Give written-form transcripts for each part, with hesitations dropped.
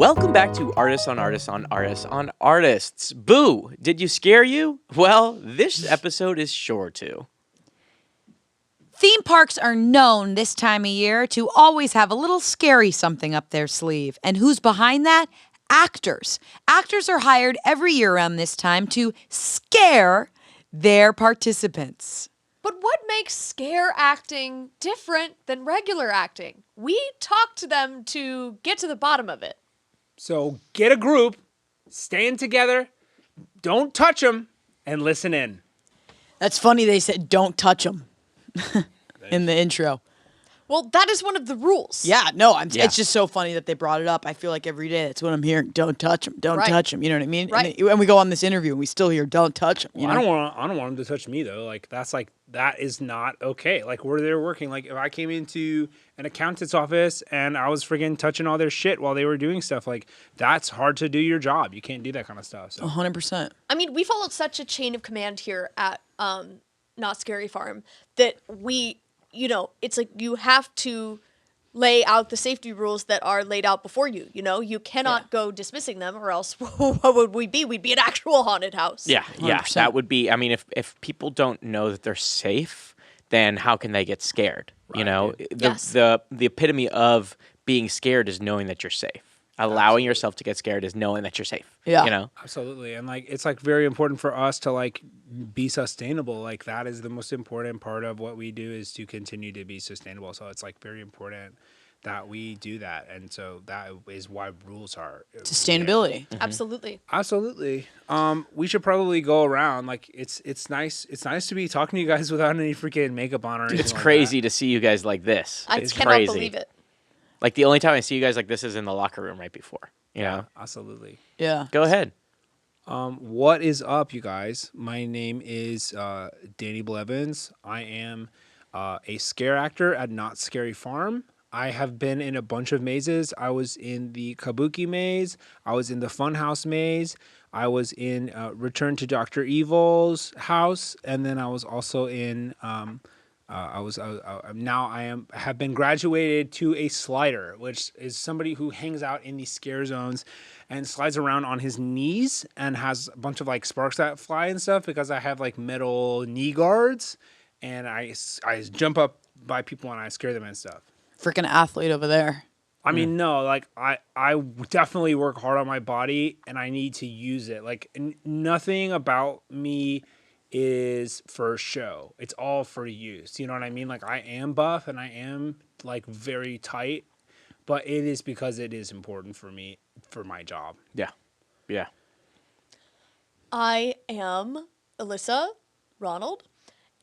Welcome back to Artists on Artists on Artists on Artists. Boo! Did you scare you? Well, this episode is sure to. Theme parks are known this time of year to always have a little scary something up their sleeve. And who's behind that? Actors. Actors are hired every year around this time to scare their participants. But what makes scare acting different than regular acting? We talked to them to get to the bottom of it. So get a group, stand together, don't touch them, and listen in. That's funny they said don't touch them in the intro. Well, that is one of the rules. Yeah, no, it's just so funny that they brought it up. I feel like every day that's what I'm hearing. Don't touch them. Don't touch them. You know what I mean? Right. And we go on this interview and we still hear don't touch them. Well, I don't want them to touch me though. That is not okay. Like where they're working. Like if I came into an accountant's office and I was friggin' touching all their shit while they were doing stuff, like that's hard to do your job. You can't do that kind of stuff. So 100%. I mean, we followed such a chain of command here at Not Scary Farm that it's like you have to lay out the safety rules that are laid out before you. You cannot go dismissing them, or else what would we be? We'd be an actual haunted house. Yeah, 100%. that would be. I mean, if people don't know that they're safe, then how can they get scared? Right. The epitome of being scared is knowing that you're safe. Allowing yourself to get scared is knowing that you're safe. Yeah. Absolutely. And it's very important for us to be sustainable. Like that is the most important part of what we do, is to continue to be sustainable. So it's very important that we do that. And so that is why rules are Sustainability. Mm-hmm. Absolutely. Absolutely. We should probably go around. It's nice to be talking to you guys without any freaking makeup on or anything. It's crazy to see you guys like this. I It's cannot crazy. believe it. Like the only time I see you guys like this is in the locker room right before. You know? Absolutely. Yeah. Go ahead. What is up, you guys? My name is Danny Blevins. I am a scare actor at Not Scary Farm. I have been in a bunch of mazes. I was in the Kabuki maze. I was in the Funhouse maze. I was in Return to Dr. Evil's house, and then I was also in. Have been graduated to a slider, which is somebody who hangs out in the scare zones and slides around on his knees and has a bunch of sparks that fly and stuff, because I have metal knee guards and I jump up by people and I scare them and stuff. Freaking athlete over there. I mean, no, I definitely work hard on my body and I need to use it. Nothing about me is for show. It's all for use. You know what I mean? I am buff and I am very tight, but it is because it is important for me for my job. Yeah. Yeah. I am Alyssa Ronald,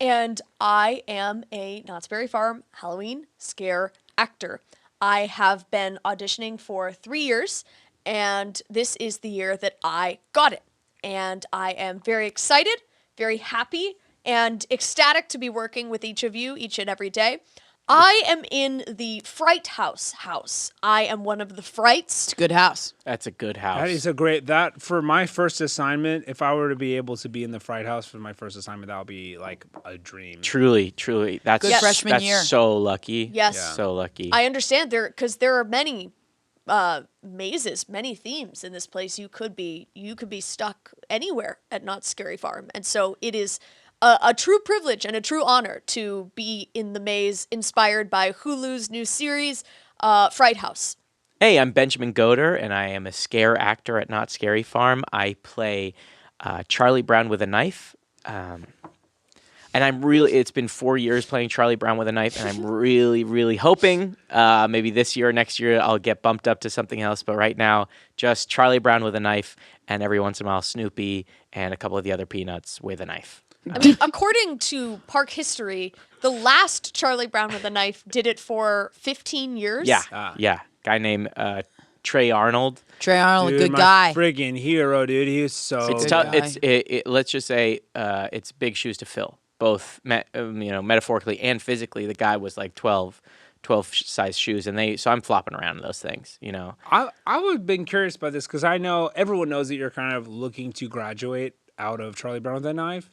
and I am a Knott's Berry Farm Halloween scare actor. I have been auditioning for 3 years, and this is the year that I got it. And I am very excited, very happy, and ecstatic to be working with each of you each and every day. I am in the Fright house. I am one of the Frights. It's a good house. That's a good house. That is for my first assignment. If I were to be able to be in the Fright House for my first assignment, that would be a dream. Truly. That's Good freshman year. That's so lucky. Yes. Yeah. So lucky. I understand because there are many mazes, many themes in this place. You could be stuck anywhere at Not Scary Farm, and so it is a true privilege and a true honor to be in the maze inspired by Hulu's new series, Fright House. Hey, I'm Benjamin Goder, and I am a scare actor at Not Scary Farm. I play Charlie Brown with a knife. And it's been 4 years playing Charlie Brown with a knife, and I'm really, really hoping maybe this year or next year I'll get bumped up to something else. But right now, just Charlie Brown with a knife, and every once in a while Snoopy and a couple of the other Peanuts with a knife. I mean, according to park history, the last Charlie Brown with a knife did it for 15 years. Yeah. Guy named Trey Arnold. Trey Arnold, Dude, good guy. Friggin' hero, dude. He was so It's good. tough. guy. Let's just say it's big shoes to fill, both metaphorically and physically. The guy was 12 size shoes, and so I'm flopping around in those things. I would have been curious about this because I know everyone knows that you're kind of looking to graduate out of Charlie Brown with a knife.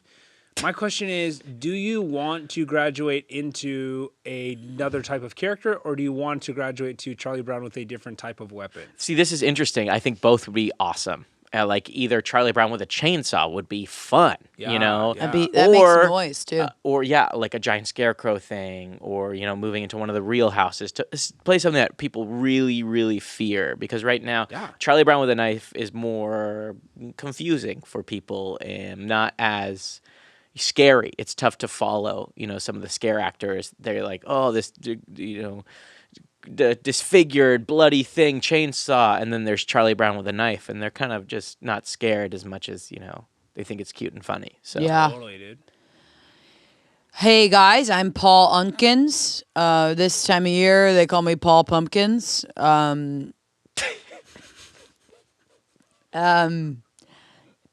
My question is, do you want to graduate into another type of character, or do you want to graduate to Charlie Brown with a different type of weapon? See, this is interesting. I think both would be awesome. Like either Charlie Brown with a chainsaw would be fun, you know, Yeah. That makes some noise too. or like a giant scarecrow thing, or moving into one of the real houses to play something that people really, really fear. Because right now, Charlie Brown with a knife is more confusing for people and not as scary. It's tough to follow. Some of the scare actors, they're like, oh, this, the disfigured, bloody thing, chainsaw, and then there's Charlie Brown with a knife, and they're kind of just not scared as much as they think it's cute and funny. So Yeah. Totally, dude. Hey guys, I'm Paul Unkins. This time of year, they call me Paul Pumpkins. Been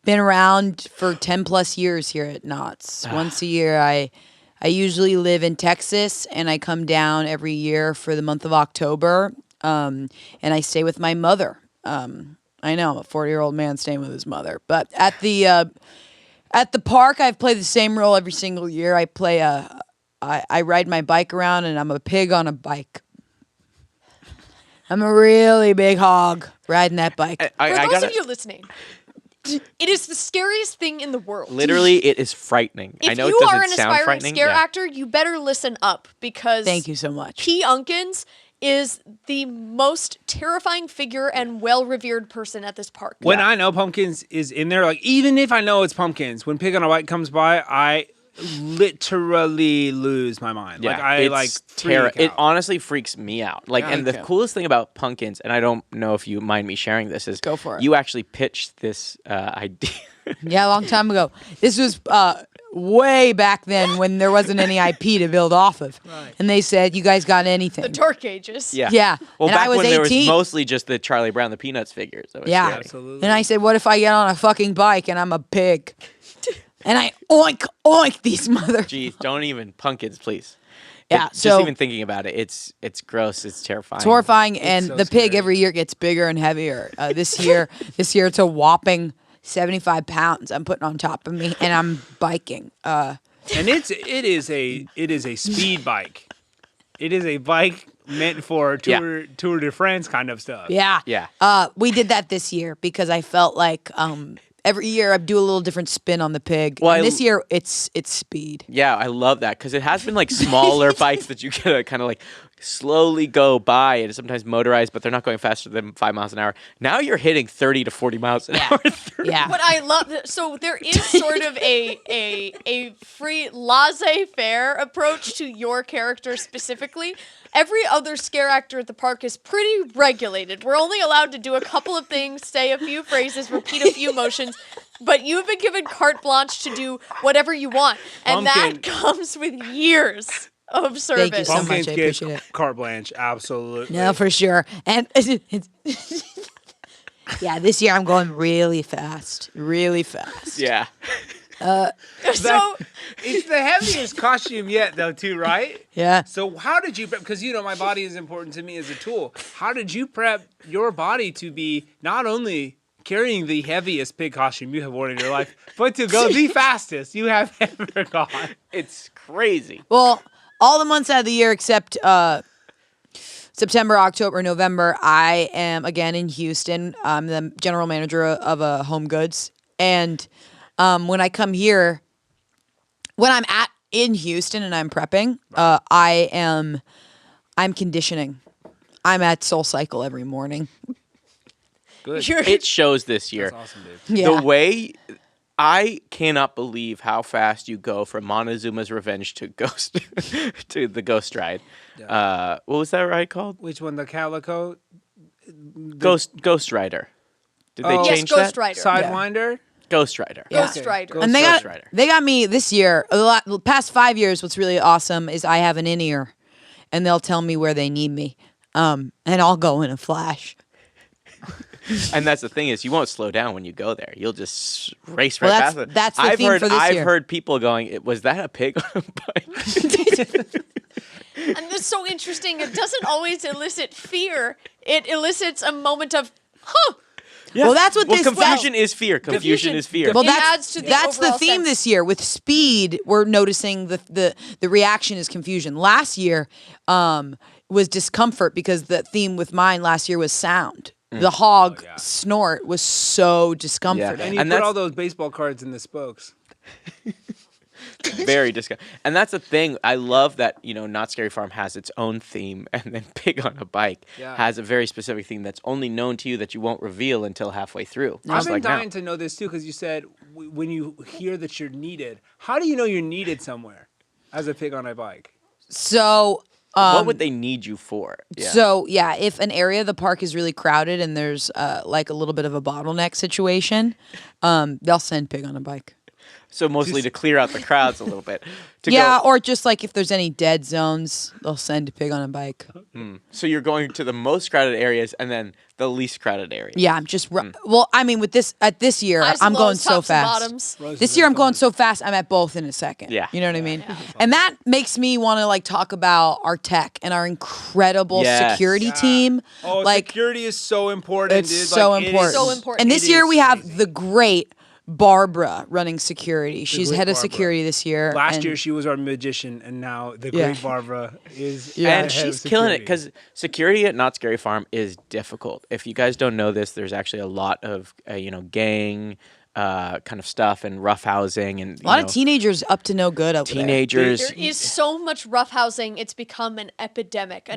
around for 10 plus years here at Knott's. Once a year, I usually live in Texas, and I come down every year for the month of October, and I stay with my mother. I know, I'm a 40-year-old man staying with his mother. But at the park, I've played the same role every single year. I ride my bike around, and I'm a pig on a bike. I'm a really big hog riding that bike. For those of you listening, it is the scariest thing in the world. Literally, it is frightening. If I know you it doesn't are an sound aspiring frightening. scare yeah. actor, you better listen up, because Thank you so much. P. Unkins is the most terrifying figure and well-revered person at this park. When I know Pumpkins is in there, like even if I know it's Pumpkins, when Pig on a Bike comes by, I literally lose my mind. Yeah, Like I it's like freak It out. honest freaks me out. Like, Yeah, and the okay. coolest thing about Pumpkins, and I don't know if you mind me sharing this, is Go for it. You actually pitched this idea. Yeah, a long time ago. This was way back then when there wasn't any IP to build off of. Right. And they said, you guys got anything? The dark ages. Yeah. Yeah. Well, And back I was when there was 18. mostly just the Charlie Brown the Peanuts figures. That was Yeah. scary. Absolutely. And I said, what if I get on a fucking bike and I'm a pig? And I oink these mother. Jeez, don't even Pumpkins, please. Yeah, Just so- even thinking about it, it's gross. It's terrifying. It's horrifying, and so the pig scary. every year gets bigger and heavier. This year it's a whopping 75 pounds I'm putting on top of me, and I'm biking. And it is a speed bike. It is a bike meant for Tour de France kind of stuff. Yeah. Yeah. We did that this year because I felt like every year I do a little different spin on the pig. Well, And this year it's speed. Yeah, I love that because it has been like smaller bikes that you can kind of like slowly go by, and sometimes motorized, but they're not going faster than 5 miles an hour. Now you're hitting 30 to 40 miles an hour. Yeah. What I love, so there is sort of a free laissez-faire approach to your character specifically. Every other scare actor at the park is pretty regulated. We're only allowed to do a couple of things, say a few phrases, repeat a few motions, but you've been given carte blanche to do whatever you want, and that comes with years of service. Thank you so much. Pumpkins I gets appreciate it. carte blanche, absolutely. No, for sure. And yeah, this year I'm going really fast. Really fast. Yeah. So It's the heaviest costume yet, though, too, right? Yeah. So how did you prep? Because my body is important to me as a tool. How did you prep your body to be not only carrying the heaviest pig costume you have worn in your life, but to go the fastest you have ever gone? It's crazy. Well, all the months out of the year except September, October, November, I am again in Houston. I'm the general manager of a Home Goods. And when I come here, when I'm in Houston and I'm prepping, I'm conditioning. I'm at Soul Cycle every morning. Good. It shows this year. That's awesome, dude. Yeah. The way I cannot believe how fast you go from Montezuma's Revenge to Ghost to the Ghost Ride. What was that ride called? Which one? The Calico? Ghost Rider. Did they Oh. yes, change Ghost that? Rider. Ghost Ghost Rider. Ghost Okay. Rider. And Ghost Rider. they got me this year. The past 5 years, what's really awesome is I have an in-ear, and they'll tell me where they need me, and I'll go in a flash. And that's the thing is, you won't slow down when you go there. You'll just race right Well, past it. that's the I've theme heard, for this I've year. heard people going, "Was that a pig on a bike?" And that's so interesting. It doesn't always elicit fear. It elicits a moment of, huh. Well, that's what this. confusion is fear. Confusion is fear. Well, It adds to the that's the overall theme sense. this year. With speed, we're noticing the reaction is confusion. Last year was discomfort because the theme with mine last year was sound. The hog snort was so discomforting. And you And put that's- all those baseball cards in the spokes. Very disgusting. And that's the thing. I love that, Not Scary Farm has its own theme, and then Pig on a Bike has a very specific theme that's only known to you that you won't reveal until halfway through. I've Just been like now. dying to know this too, because you said when you hear that you're needed, how do you know you're needed somewhere as a pig on a bike? So. What would they need you for? Yeah. So if an area of the park is really crowded and there's like a little bit of a bottleneck situation, they'll send Pig on a Bike. So mostly to clear out the crowds a little bit. Or just like if there's any dead zones, they'll send Pig on a Bike. So you're going to the most crowded areas and then the least crowded areas. Yeah, I'm just well. I mean, with this year, Highs I'm and going lows, so tops and fast. bottoms. This year, I'm going so fast. I'm at both in a second. Yeah. You know what I mean? And that makes me want to like talk about our tech and our incredible Yes. security team. Oh, like security is so important, it's dude. so Like, it is- important. So important. And this It year is we have crazy. the great Barbara running security. She's great head of Barbara. security this year. Last and- year she was our magician, and now the Yeah. great Barbara is Yeah. And the head of she's killing it security. because security at Not Scary Farm is difficult. If you guys don't know this, there's actually a lot of gang kind of stuff and roughhousing and a lot of teenagers up to no good over teenagers. There is so much roughhousing. It's become an epidemic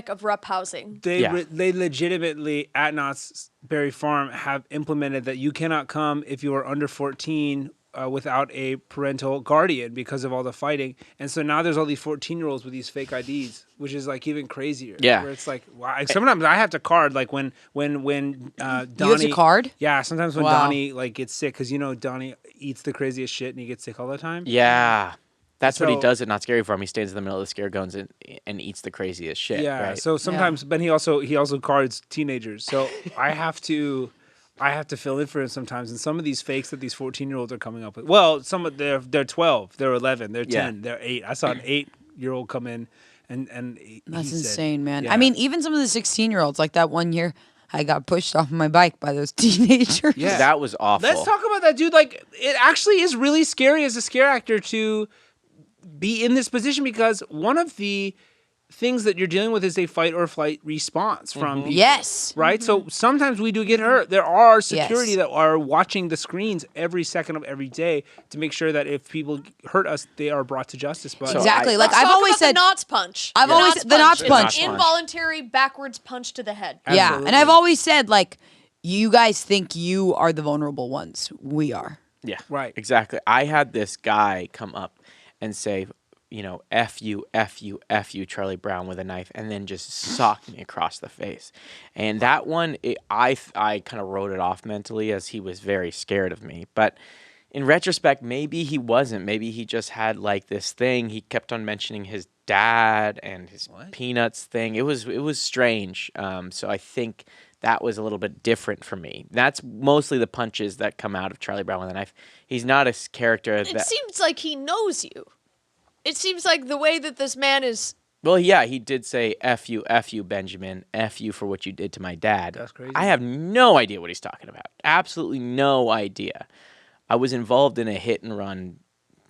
of roughhousing. They legitimately at Knott's Berry Farm have implemented that you cannot come if you are under 14 without a parental guardian because of all the fighting. And so now there's all these 14-year-olds with these fake IDs, which is like even crazier. Yeah. Where it's like, wow. Sometimes I have to card like when Donnie. You have to card? Yeah. Sometimes when Wow. Donnie like gets sick, because Donnie eats the craziest shit and he gets sick all the time. Yeah. That's what he So- does at Not Scary Farm. He stands in the middle of the scare guns and eats the craziest shit. Yeah. Right? So sometimes, but he also cards teenagers. So I have to fill in for him sometimes. And some of these fakes that these 14-year-olds are coming up with. Well, some of they're 12, they're 11, they're 10, they're 8. I saw an 8-year-old come in and That's he said- insane, man. Yeah. I mean, even some of the 16-year-olds, like that one year, I got pushed off my bike by those teenagers. Yeah. That was awful. Let's talk about that, dude. Like, it actually is really scary as a scare actor to be in this position, because one of the things that you're dealing with is a fight or flight response from people. Yes. Right? So sometimes we do get hurt. There are security Yes. that are watching the screens every second of every day to make sure that if people hurt us, they are brought to justice. But So Exactly. Let's Like I've talk always about the said, Knots punch. I've always- the Knots It's punch. an involuntary backwards punch to the head. yeah. Absolutely. And I've always said, like, you guys think you are the vulnerable ones. We are. Yeah. Right. Exactly. I had this guy come up and say, F you, F you, F you, Charlie Brown with a knife, and then just sock me across the face. And that one, I kind of wrote it off mentally as he was very scared of me. But in retrospect, maybe he wasn't. Maybe he just had like this thing. He kept on mentioning his dad and his peanuts thing. It was strange. So I think that was a little bit different for me. That's mostly the punches that come out of Charlie Brown with a knife. He's not a character It that. seems like he knows you. It seems like the way that this man is. Well, yeah, he did say F you, Benjamin, F you for what you did to my dad. That's crazy. I have no idea what he's talking about. Absolutely no idea. I was involved in a hit and run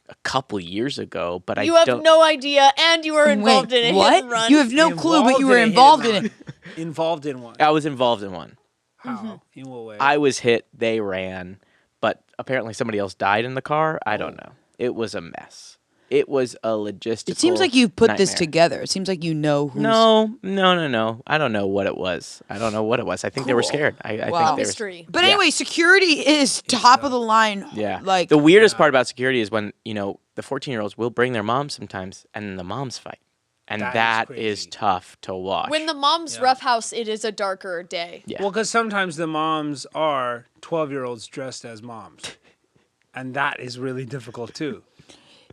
a couple years ago, but You I have don't. no idea, and you were involved in a what? hit and run. You have no clue, but you were involved in it. Involved in one. I was involved in one. How? In what way? I was hit. They ran, but apparently somebody else died in the car. I don't know. It was a mess. It was a logistical. It seems like you put this nightmare. together. It seems like you know who's. No. I don't know what it was. I think they were scared. I think Wow. they were. Mystery. But Yeah. anyway, security is top of the line. Yeah. Like the weirdest part about security is when, the 14-year-olds will bring their moms sometimes and then the moms fight. And That is that is crazy. tough to watch. When the mom's roughhouse, it is a darker day. Yeah. Well, because sometimes the moms are 12-year-olds dressed as moms. And that is really difficult, too.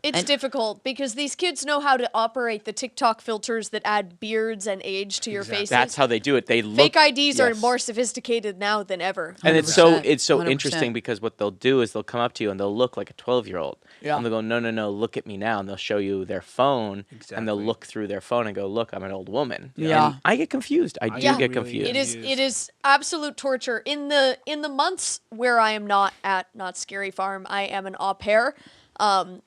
It's difficult because these kids know how to operate the TikTok filters that add beards and age to your faces. That's how they do it. They look Fake IDs are yes. more sophisticated now than ever. And it's 100%, so 100%. interesting because what they'll do is they'll come up to you and they'll look like a 12-year-old. Yeah. And they'll go, no, look at me now. And they'll show you their phone. And they'll Exactly. look through their phone and go, look, I'm an old woman. Yeah. And I get confused. I do Yeah. get really confused. It is absolute torture. In the months where I am not at Not Scary Farm, I am an au pair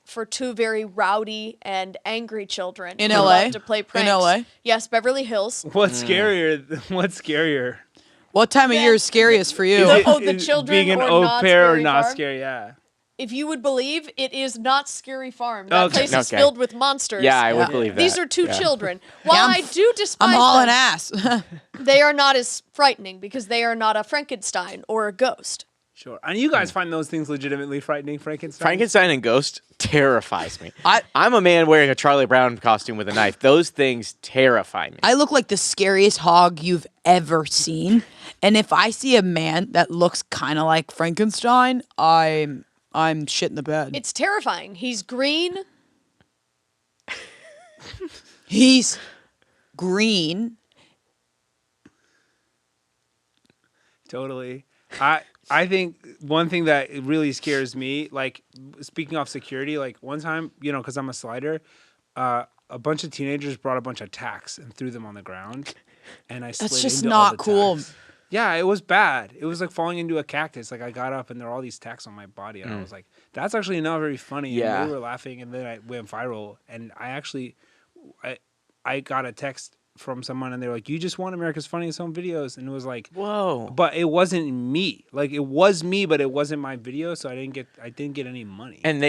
for two very rowdy and angry children In who LA? love to play In pranks. LA? Yes, Beverly Hills. What's scarier? What's scarier? What time of year is scariest for you? The Is children being an or au Not pair or Scary not Farm? scary? Yeah. If you would believe, it is Not Scary Farm. That Okay. place is Okay. filled with monsters. Yeah, I would believe that. These are two Yeah. children. While I'm I do despise I'm hauling them, ass. they are not as frightening because they are not a Frankenstein or a ghost. Sure. And you guys find those things legitimately frightening, Frankenstein? Frankenstein and Ghost terrifies me. I- I'm a man wearing a Charlie Brown costume with a knife. Those things terrify me. I look like the scariest hog you've ever seen. And if I see a man that looks kind of like Frankenstein, I'm shit in the bed. It's terrifying. He's green. He's green. Totally. I think one thing that really scares me, like speaking of security, like one time, because I'm a slider, a bunch of teenagers brought a bunch of tacks and threw them on the ground, and I slid That's just into all not the cool. tacks. Yeah, it was bad. It was like falling into a cactus. Like I got up and there were all these tacks on my body, and I was like, "That's actually not very funny." Yeah. And they were laughing, and then I went viral. And I got a text from someone, and they were like, "You just won America's Funniest Home Videos," and it was like, Whoa. but it wasn't me. Like it was me, but it wasn't my video, so I didn't get any money. And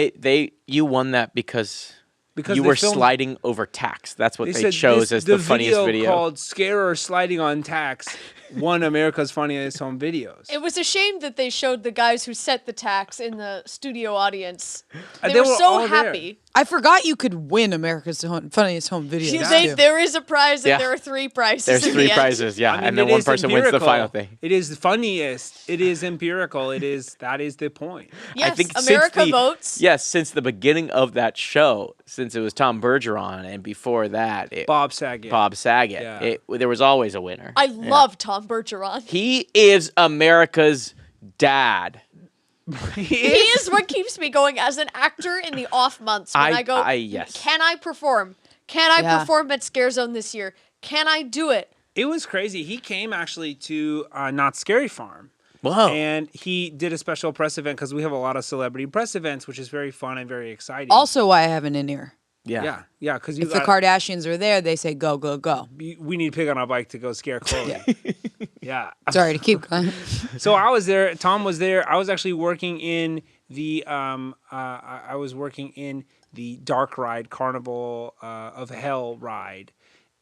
you won that because you they were filmed- sliding over tacks. That's what they said chose this- as the funniest video. called "Scarer Sliding on Tacks" won America's Funniest Home Videos. It was a shame that they showed the guys who set the tax in the studio audience. They, They were were so all there. happy. I forgot you could win America's Funniest Home Videos. There is a prize, and Yeah. there are three prizes. There's in three the end. prizes, yeah, I mean, and then it one is person wins the empirical. final thing. It is the funniest. It is empirical. That is the point. Yes, I think America since the, votes. Yes, since the beginning of that show, since it was Tom Bergeron, and before that, Bob Saget. Bob Saget, Yeah. there was always a winner. I love Tom Bergeron. He is America's dad. He is what keeps me going as an actor in the off months when I go, yes. can I perform? Can I Yeah. perform at Scare Zone this year? Can I do it? It was crazy. He came actually to Not Scary Farm. Whoa. And he did a special press event because we have a lot of celebrity press events, which is very fun and very exciting. Also, why I have an in-ear. yeah. Yeah, because If the Kardashians are there, they say go, go, go. we need Pig on a Bike to go scare Chloe. Yeah. Sorry to keep going. So I was there. Tom was there. I was actually working in the I was working in the Dark Ride Carnival of Hell ride,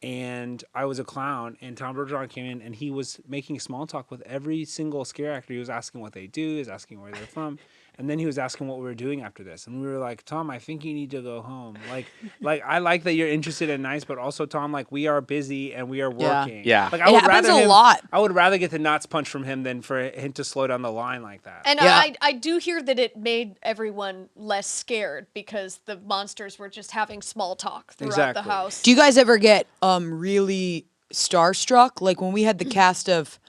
and I was a clown. And Tom Bergeron came in, and he was making small talk with every single scare actor. He was asking what they do. He was asking where they're from. And then he was asking what we were doing after this. And we were like, Tom, I think you need to go home. Like I like that you're interested and nice, but also, Tom, like we are busy and we are Yeah. working. Yeah. Like It happens a lot. I would rather get the nuts punched from him than for him to slow down the line like that. And Yeah. I do hear that it made everyone less scared because the monsters were just having small talk throughout Exactly. the house. Do you guys ever get really starstruck? Like when we had the cast of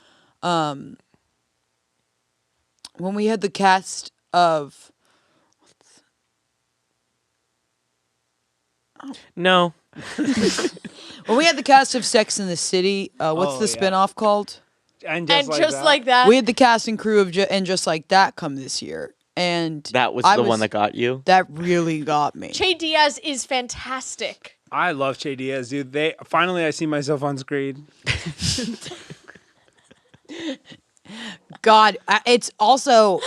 No. when we had the cast of Sex in the City, what's Oh, the yeah. spinoff called? And just like that, We had the cast and crew of and Just Like That come this year, and That was I the one that got you? that really got me. Che Diaz is fantastic. I love Che Diaz, dude. Finally I see myself on screen. God, it's so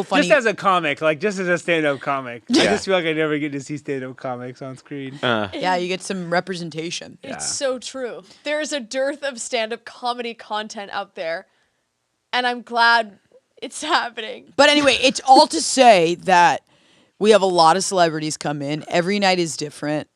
funny. Just as a comic, like just as a stand-up comic. I Yeah. just feel like I never get to see stand-up comics on screen. yeah, you get some representation. It's so true. There is a dearth of stand-up comedy content out there, and I'm glad it's happening. But anyway, it's all to say that we have a lot of celebrities come in. Every night is different.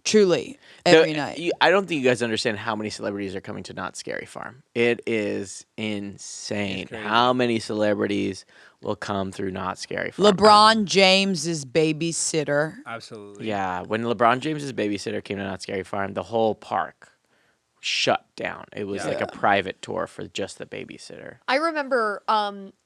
Truly, every night. I don't think you guys understand how many celebrities are coming to Not Scary Farm. It is insane crazy. how many celebrities will come through Not Scary Farm. LeBron James's babysitter. Absolutely. Yeah, when LeBron James's babysitter came to Not Scary Farm, the whole park shut down. It was like a private tour for just the babysitter. I remember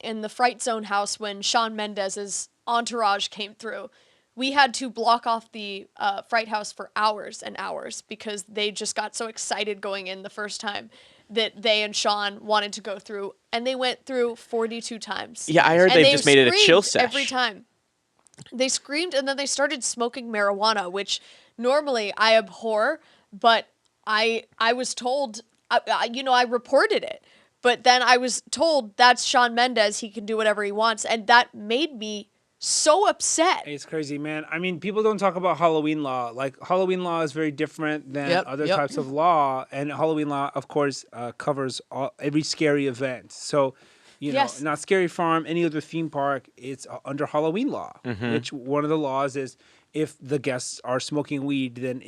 in the Fright Zone house when Shawn Mendes's entourage came through. We had to block off the Fright House for hours and hours because they just got so excited going in the first time that they and Sean wanted to go through, and they went through 42 times. Yeah, I heard And they just made it a chill screamed sesh. every time. They screamed, and then they started smoking marijuana, which normally I abhor, but I was told, I reported it, but then I was told that's Shawn Mendes, he can do whatever he wants, and that made me so upset. It's crazy, man. I mean, people don't talk about Halloween law. Like, Halloween law is very different than other types of law. And Halloween law, of course, covers every scary event. So, you know, Not Scary Farm, any other theme park, it's under Halloween law. Which one of the laws is if the guests are smoking weed, then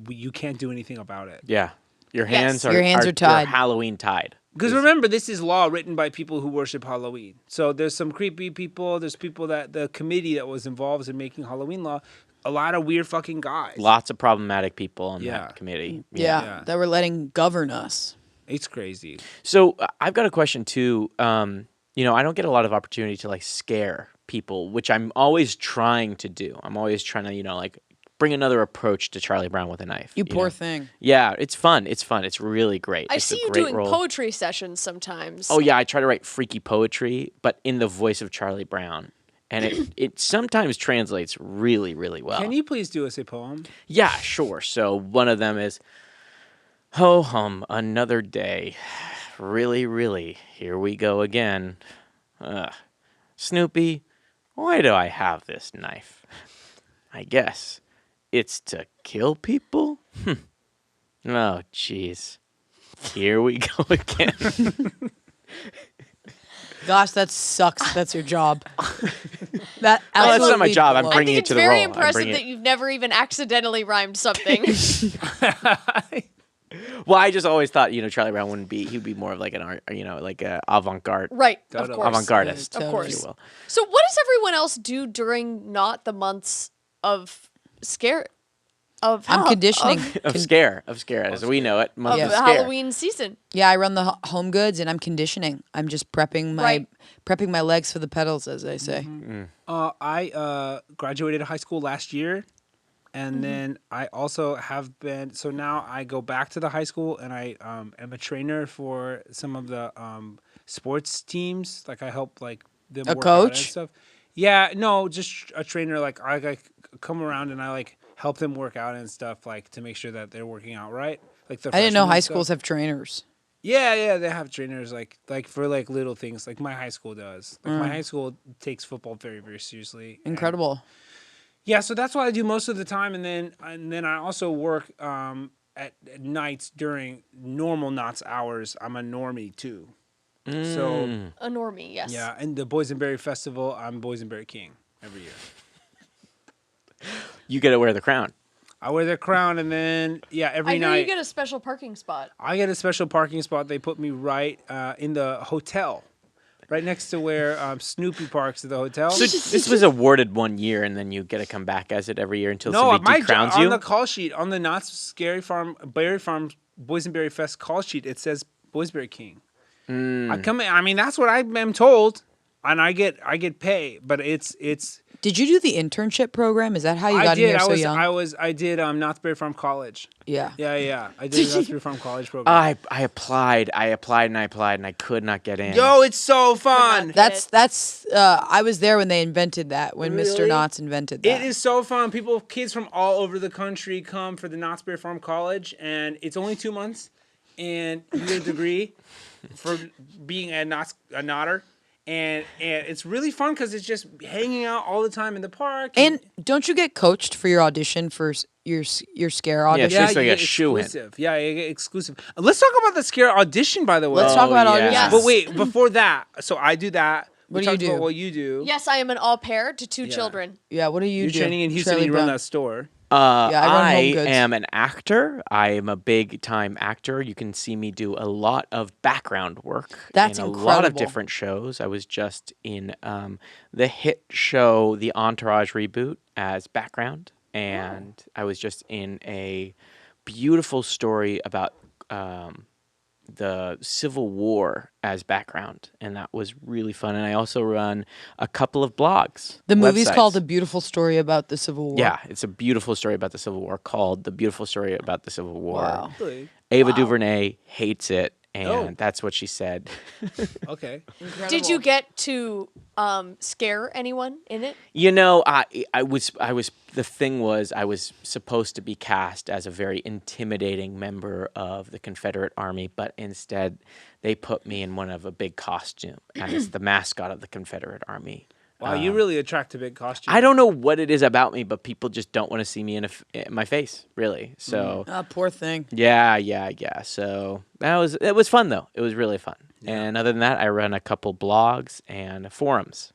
you can't do anything about it. Yeah. Your hands are tied. Halloween tied. Because remember, this is law written by people who worship Halloween. So there's some creepy people. There's people that the committee that was involved in making Halloween law, a lot of weird fucking guys. Lots of problematic people on that committee. Yeah, that were letting govern us. It's crazy. So I've got a question too. I don't get a lot of opportunity to like scare people, which I'm always trying to do. I'm always trying to, bring another approach to Charlie Brown with a Knife. You poor thing. Yeah, it's fun. It's fun. It's really great. I It's see a you great doing role. poetry sessions sometimes. Oh yeah, I try to write freaky poetry, but in the voice of Charlie Brown, and it sometimes translates really, really well. Can you please do us a poem? Yeah, sure. So one of them is, ho hum, another day. Really, really, here we go again. Snoopy, why do I have this knife? I guess it's to kill people? Oh, jeez. Here we go again. Gosh, that sucks. That's your job. That that's not my job. I'm blows. I bringing think it it's to the very role. I'm impressive bringing that it- you've never even accidentally rhymed something. Well, I just always thought, Charlie Brown wouldn't be. He'd be more of like an art, like a avant-garde, Right, Totally. of course. avant-gardist, Of if course. you will. So what does everyone else do during not the months of scare? I'm conditioning. Of scare, as we know it. Month Of of the scare. Halloween season. Yeah, I run the home goods and I'm conditioning. I'm just prepping my legs for the pedals, as they say. I graduated high school last year, and then I also have been. So now I go back to the high school, and I am a trainer for some of the sports teams. Like I help them A work out coach? and stuff. Yeah, no, just a trainer. Like I come around and I help them work out and stuff, to make sure that they're working out right. Like the I didn't know freshmen high and stuff. schools have trainers. Yeah, they have trainers like for little things like my high school does. Like my high school takes football very, very seriously. And Incredible. yeah, so that's what I do most of the time, and then I also work at nights during normal Knott's hours. I'm a normie too. So A normie, yes. yeah, and the Boysenberry Festival, I'm Boysenberry King every year. You get to wear the crown. I wear the crown, and then every I hear night you get a special parking spot. I get a special parking spot. They put me right in the hotel, right next to where Snoopy parks at the hotel. So this was awarded 1 year, and then you get to come back as it every year until No, somebody decrowns on you. the call sheet, on the Knott's Scary Farm, Berry Farm, Boysenberry Fest call sheet, it says Boysenberry King. I come in, I mean, that's what I am told, and I get pay, but it's. Did you do the internship program? Is that how you got in here so young? I did Knott's Berry Farm College. Yeah. Yeah. I did the Knott's Berry Farm College program. I applied, and I could not get in. Yo, it's so fun. That's I was there when they invented that, when Mr. Really? Knotts invented that. It is so fun. Kids from all over the country come for the Knott's Berry Farm College, and it's only 2 months, and you get a degree for being a Knotter. And it's really fun because it's just hanging out all the time in the park. And don't you get coached for your audition for your scare audition? Yeah, it's like you a get shoe-in. exclusive. Yeah, you get exclusive. Let's talk about the scare audition, by the way. Let's talk about yeah. audition. Yes. But wait, before that, so I do that. What We do you talked about do? what you do. Yes, I am an au pair to two children. Yeah, what do you You're do? training in Houston. Charlie You run Brown. that store. Yeah, I run Home Goods. am an actor. I am a big time actor. You can see me do a lot of background work That's in a lot of incredible. different shows. I was just in the hit show The Entourage reboot as background, and I was just in a beautiful story about the Civil War as background, and that was really fun. And I also run a couple of blogs. The movie's websites. called A Beautiful Story About the Civil War. Yeah, it's a beautiful story about the Civil War called The Beautiful Story About the Civil War. Wow. Really? Ava DuVernay hates it, and Oh. that's what she said. Okay. Did you get to scare anyone in it? You know, I was the thing was I was supposed to be cast as a very intimidating member of the Confederate Army, but instead they put me in one of a big costume as the mascot of the Confederate Army. Wow, you really attract a big costume. I don't know what it is about me, but people just don't want to see me in my face, really. So Poor thing. yeah. So it was fun though. It was really fun. And other than that, I run a couple blogs and forums.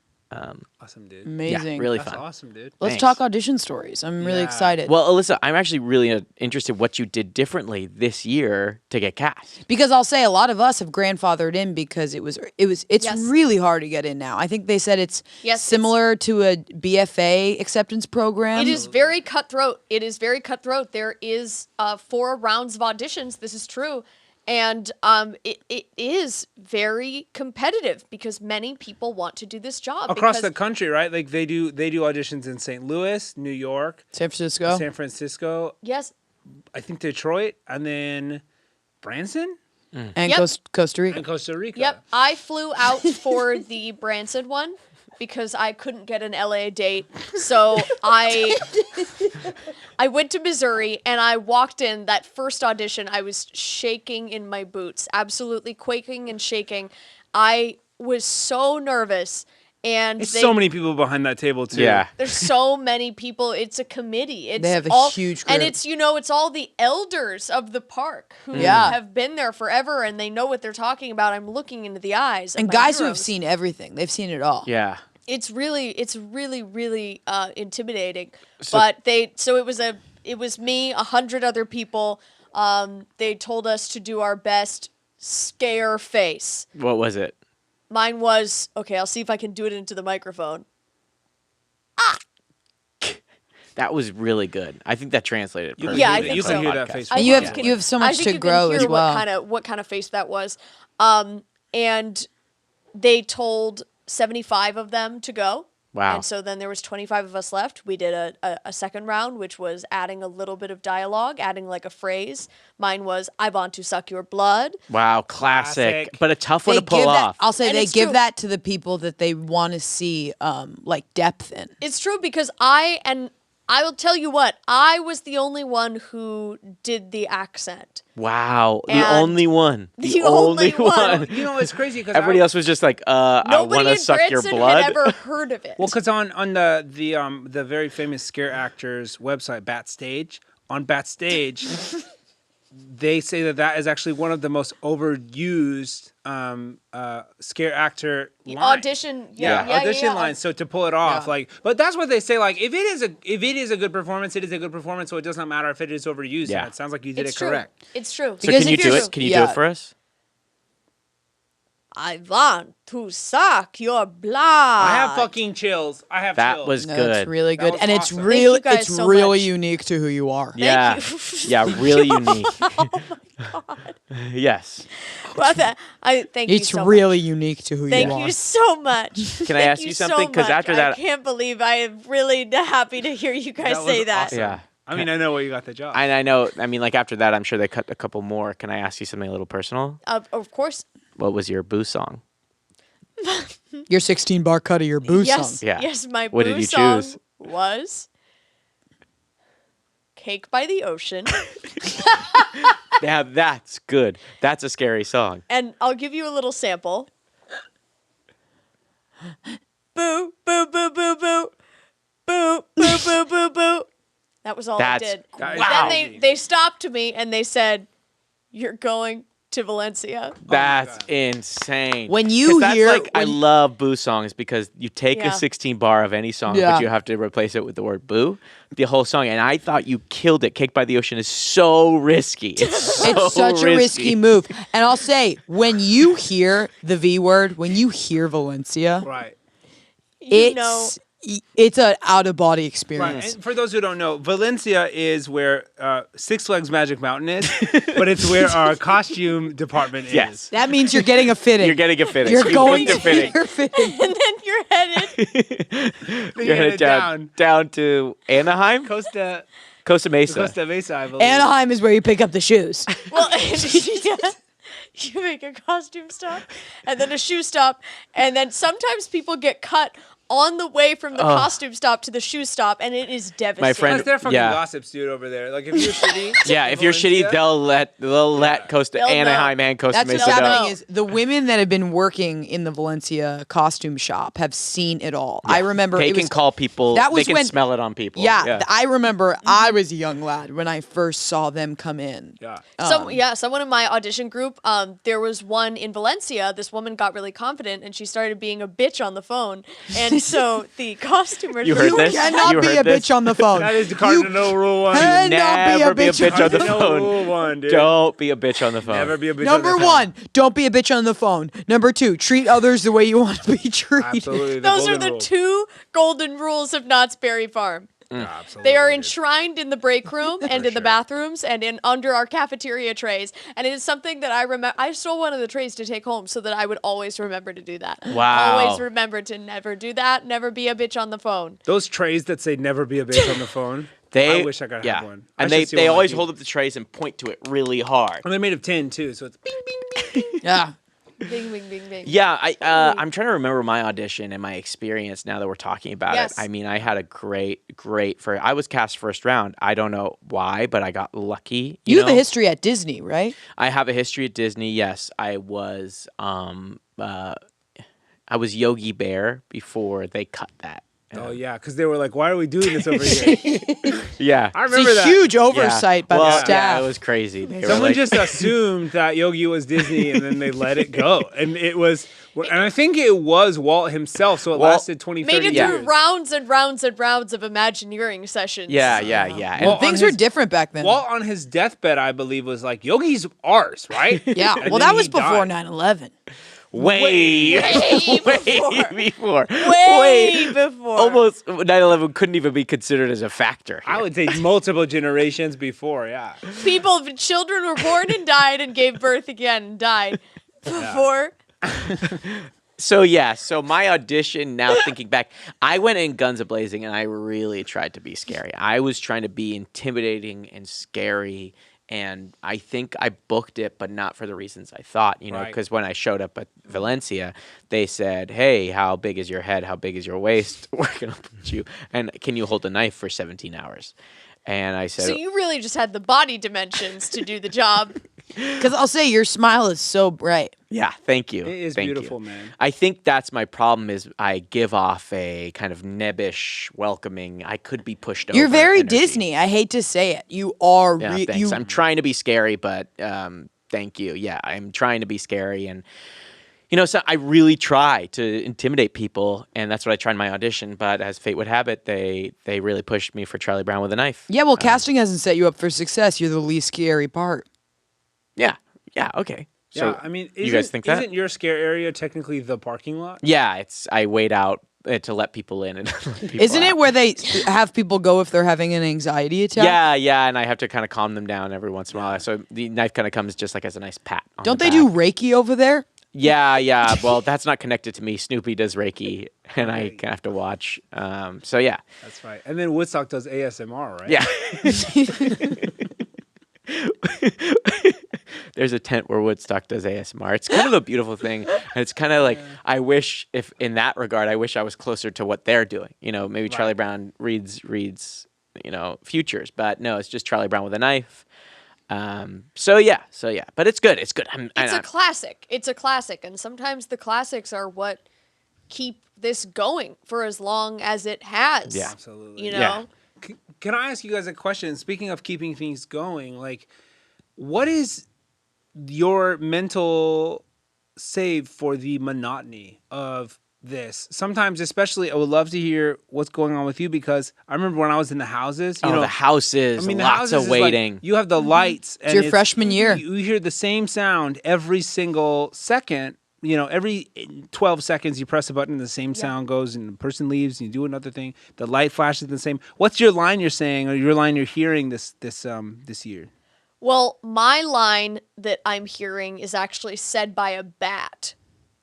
Awesome, dude. Amazing. Yeah, really That's fun. awesome, dude. Let's Thanks. talk audition stories. I'm really Yeah. excited. Well, Alyssa, I'm actually really interested what you did differently this year to get cast. Because I'll say a lot of us have grandfathered in because it's Yes. really hard to get in now. I think they said it's Yes, similar to a BFA acceptance program. It is very cutthroat. It is very cutthroat. There is 4 rounds of auditions. This is true. And it is very competitive because many people want to do this job. Across because the country, right? Like they do auditions in St. Louis, New York, San Francisco. San Francisco, Yes. I think Detroit, and then Branson and Yep. Costa Rica. and Costa Rica. Yep. I flew out for the Branson one because I couldn't get an LA date. So I went to Missouri and I walked in that first audition. I was shaking in my boots, absolutely quaking and shaking. I was so nervous. And There's so many people behind that table too. Yeah. there's so many people. It's a committee. It's They have a all, huge and group. it's it's all the elders of the park who Yeah. have been there forever and they know what they're talking about. I'm looking into the eyes. Of And my guys who have heroes. seen everything. They've seen it all. Yeah. It's really intimidating. But it was me, 100 other people. They told us to do our best scare face. What was it? Mine was, okay, I'll see if I can do it into the microphone. That was really good. I think that translated You perfectly. Yeah, I can, think you so. can hear that Podcast. face. I And think you you have can- you have so I much think to you grow can as hear well. what kind of face that was. And they told 75 of them to go. Wow. And so then there was 25 of us left. We did a second round, which was adding a little bit of dialogue, adding like a phrase. Mine was, I want to suck your blood. Wow, classic. Classic. But a tough one They to pull give that. off. I'll say And they it's give true. that to the people that they want to see like depth in. It's true because I will tell you what, I was the only one who did the accent. Wow, the And only one. the only one. You know, it's crazy because Everybody else was just like, I Nobody want to in suck your Branson blood. had ever heard of it. Well, because on the very famous scare actors website, Batstage, they say that is actually one of the most overused scare actor lines. Audition, audition lines. So to pull it off, Yeah. but that's what they say. Like, if it is a good performance, it is a good performance. So it does not matter if it is overused. Yeah. And it sounds like you did It's it true. correct. It's true. So Because can you if do you're- it? Can you do yeah. it for us? I want to suck your blood. I have fucking chills. I have That chills. was No, good. it's really That good, was and awesome. it's Thank you really guys it's so really much. unique to who you are. Yeah, you. yeah, really unique. Yes. Well, I thank you It's so really unique to who much. Thank you are. you so much. Can I ask you something? 'Cause after that- I can't believe I am really happy to hear you guys That was say that. awesome. Yeah. I mean, I know where you got the job. And I know, I mean, like after that, I'm sure they cut a couple more. Can I ask you something a little personal? Of course. What was your boo song? Your 16-bar cut of your boo Yes. song. Yeah. Yes, my What boo did you song choose? was Cake by the Ocean. Yeah, that's good. That's a scary song. And I'll give you a little sample. Boo, boo, boo, boo, boo. Boo, boo, boo, boo, boo. That was all That's I did. That is wow. Then they stopped me and they said, "You're going to Valencia. That's insane. When you 'Cause that's hear- like, I when- love boo songs because you take Yeah. a 16 bar of any song, Yeah. but you have to replace it with the word boo, the whole song. And I thought you killed it. Cake by the Ocean is so risky. It's so It's such a risky move. And I'll say, when you hear the V word, when you hear Valencia, Right. it's an out of body Right. experience. And for those who don't know, Valencia is where Six Flags Magic Mountain is, but it's where our costume department is. Yes. That means you're getting a fitting. You're getting a fitting. You're You going booked a fitting. You're fitting. And then you're headed. You're headed down to Anaheim? Costa Mesa. Mesa, I believe. Anaheim is where you pick up the shoes. Well, yeah. You make a costume stop and then a shoe stop, and then sometimes people get cut on the way from the costume stop to the shoe stop, and it is devastating. friend- Plus, they're fucking Yeah. gossips, dude, over there. Like, if you're shitty. Yeah, in if you're Valencia, shitty, they'll let Costa They'll know. Anaheim and Costa That's Mesa what's know. happening is the women that have been working in the Valencia costume shop have seen it all. I remember They it can was, call people. that was they can when- smell it on people. Yeah, I remember I was a young lad when I first saw them come in. Yeah. Someone in my audition group, there was one in Valencia. This woman got really confident and she started being a bitch on the phone. And so the costumers You were heard You this? cannot You be heard a this? bitch on the phone. That is the cardinal rule one. cannot be a Never be a bitch bitch on the Cardinal phone. rule one, dude. Don't be a bitch on the phone. Never be a bitch on Number the phone. 1, don't be a bitch on the phone. Number 2, treat others the way you want to be treated. Absolutely. the Those are golden the rule. 2 golden rules of Knott's Berry Farm. Yeah, absolutely, They are dude. enshrined in the break room and in the sure. bathrooms and in under our cafeteria trays. And it is something that I remember. I stole one of the trays to take home so that I would always remember to do that. Wow. Always remember to never do that. Never be a bitch on the phone. Those trays that say never be a bitch on the phone. They, I wish I could yeah. have one. I And should they steal one like always you. hold up the trays and point to it really hard. And they're made of tin, too, so it's bing, bing, bing, bing. Yeah. Bing, bing, bing, bing. Yeah, I'm trying to remember my audition and my experience now that we're talking about Yes. it. I mean, I had a great I was cast first round. I don't know why, but I got lucky. You have a know? history at Disney, right? I have a history at Disney. Yes, I was Yogi Bear before they cut that. Oh, yeah, because they were like, why are we doing this over here? Yeah, I It's remember a that. huge Yeah. oversight by Well, the staff. Yeah, it was crazy. They were Someone like- just assumed that Yogi was Disney, and then they let it go. And it was, and I think it was Walt himself, so it Walt lasted 20, Made 30 it Yeah. through years. rounds and rounds and rounds of Imagineering sessions. yeah. And Well, Things on were his- different back then. Walt on his deathbed, I believe, was like, Yogi's ours, right? yeah. And Well, then that was he before died. 9/11. way before. before. Way before. Almost 9/11 couldn't even be considered as a factor. I here. would say multiple generations before, yeah. Children were born and died and gave birth again and died before. So my audition, now thinking back, I went in guns a-blazing and I really tried to be scary. I was trying to be intimidating and scary, and I think I booked it, but not for the reasons I thought, Right. because when I showed up at Valencia, they said, hey, how big is your head? How big is your waist? We're going to put you, and can you hold a knife for 17 hours? And I said, So you really just had the body dimensions to do the job. Because I'll say your smile is so bright. yeah, thank you. It is Thank you. beautiful, man. I think that's my problem is I give off a kind of nebbish, welcoming, I could be pushed over. You're very energy. Disney. I hate to say it. You are. Yeah, thanks. You, I'm trying to be scary, but thank you. Yeah, I'm trying to be scary. And, so I really try to intimidate people, and that's what I tried in my audition. But as fate would have it, they really pushed me for Charlie Brown with a knife. yeah. Well, casting hasn't set you up for success. You're the least scary part. Yeah, okay. So Yeah, I mean, you guys think that? Isn't your scare area technically the parking lot? Yeah, I wait out to let people in. And let people Isn't out. it where they have people go if they're having an anxiety attack? Yeah, and I have to kind of calm them down every once in a while. So the knife kind of comes just like as a nice pat. On Don't the they back. do Reiki over there? Yeah. Well, that's not connected to me. Snoopy does Reiki, and I have to watch. So yeah. That's right. And then Woodstock does ASMR, right? Yeah. There's a tent where Woodstock does ASMR. It's kind of a beautiful thing. And it's kind of like, I wish, if in that regard, I wish I was closer to what they're doing. Maybe Charlie Brown reads, futures. But no, it's just Charlie Brown with a knife. So yeah. But it's good. It's good. It's a classic. It's a classic. And sometimes the classics are what keep this going for as long as it has. Yeah. Absolutely. You know? Yeah. Can I ask you guys a question? Speaking of keeping things going, like, what is your mental save for the monotony of this. Sometimes, especially, I would love to hear what's going on with you because I remember when I was in the houses. You know, the houses. I mean, the lots houses of is like, waiting. you have the lights. And It's your freshman year. You hear the same sound every single second. You know, every 12 seconds you press a button, the same sound goes, and the person leaves, and you do another thing. The light flashes the same. What's your line you're saying, or your line you're hearing this year? Well, my line that I'm hearing is actually said by a bat.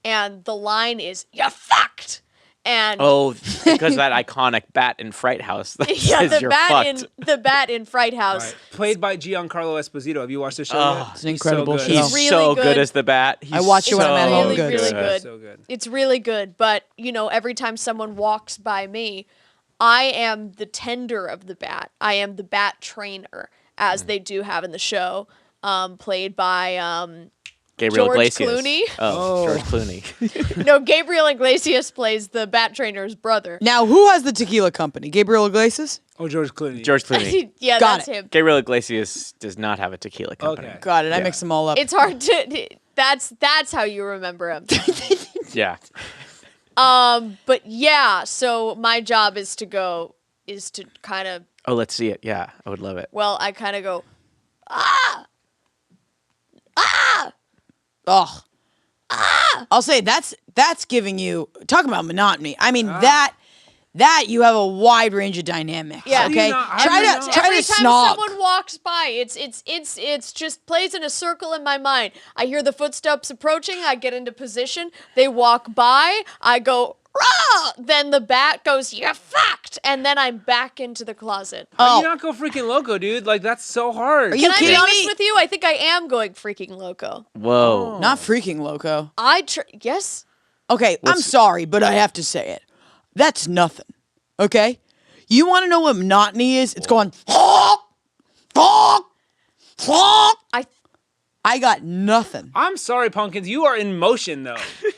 And the line is, "You fucked!" And Oh, because that iconic bat in Fright House. That yeah, says you're fucked. the bat in Fright House. Right. Played by Giancarlo Esposito. Have you watched the show Oh, yet? it's an incredible so show. good. He's really so good. good as the bat. He's I watch it when I'm at home. Really, really good. So good. It's really good, but you know, every time someone walks by me, I am the tender of the bat. I am the bat trainer, as they do have in the show, played by Gabriel George Iglesias. Clooney. Oh, George Clooney. No, Gabriel Iglesias plays the bat trainer's brother. Now, who has the tequila company? Gabriel Iglesias? Oh, George Clooney. George Clooney. Yeah, Got that's it. him. Gabriel Iglesias does not have a tequila company. Okay. Got it. I Yeah. mix them all up. It's hard to. That's how you remember him. Yeah. But yeah, so my job is to kind of. Oh, let's see it. Yeah, I would love it. Well, I kind of go. Ugh. I'll say that's giving you talk about monotony. I mean that you have a wide range of dynamics. Yeah. Okay. You know, I Try don't to know. try Every to time snog. someone walks by, it's just plays in a circle in my mind. I hear the footsteps approaching. I get into position. They walk by. I go. Rah! Then the bat goes, "You fucked," and then I'm back into the closet. How Oh. do you not go freaking loco, dude? Like, that's so hard. Are you Can I be kidding honest me? with you? I think I am going freaking loco. Whoa. Not freaking loco. Yes. Okay, I'm sorry, but I have to say it. That's nothing. Okay? You want to know what monotony is? It's going I got nothing. I'm sorry, Pumpkins. You are in motion, though.